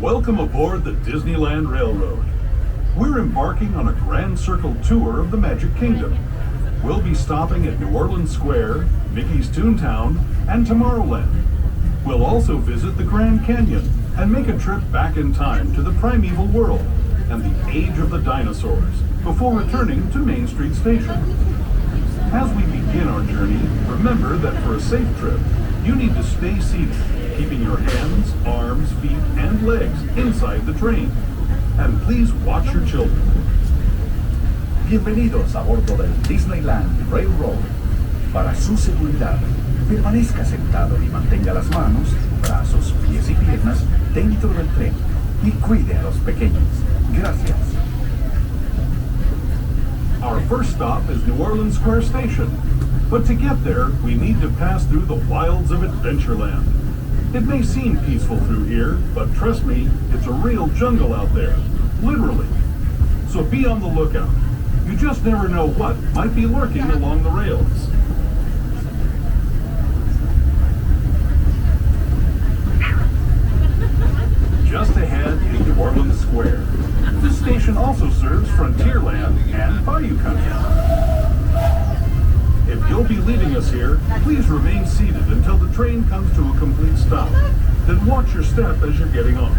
Welcome aboard the Disneyland Railroad. We're embarking on a grand circle tour of the Magic Kingdom. We'll be stopping at New Orleans Square, Mickey's Toontown, and Tomorrowland. We'll also visit the Grand Canyon and make a trip back in time to the primeval world and the age of the dinosaurs before returning to Main Street Station. As we begin our journey, remember that for a safe trip, you need to stay seated, keeping your hands, arms, feet, and legs inside the train. And please watch your children. Bienvenidos a bordo del Disneyland Railroad. Para su seguridad, permanezca sentado y mantenga las manos, brazos, pies y piernas dentro del tren y cuide a los pequeños. Gracias. Our first stop is New Orleans Square Station. But to get there, we need to pass through the wilds of Adventureland. It may seem peaceful through here, but trust me, it's a real jungle out there. Literally. So be on the lookout. You just never know what might be lurking along the rails. Just ahead is New Orleans Square. This station also serves Frontierland and Bayou Country. If you'll be leaving us here, please remain seated until the train comes to a complete stop. Then watch your step as you're getting on.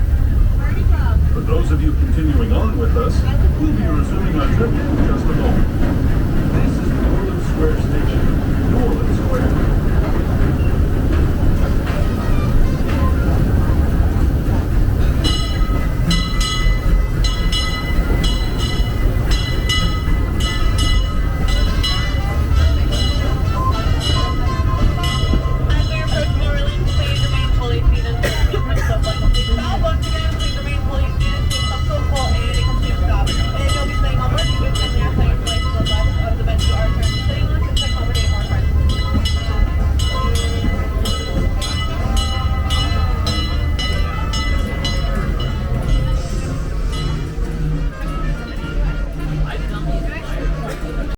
For those of you continuing on with us, we'll be resuming our trip in just a moment. This is New Orleans Square Station, New Orleans Square.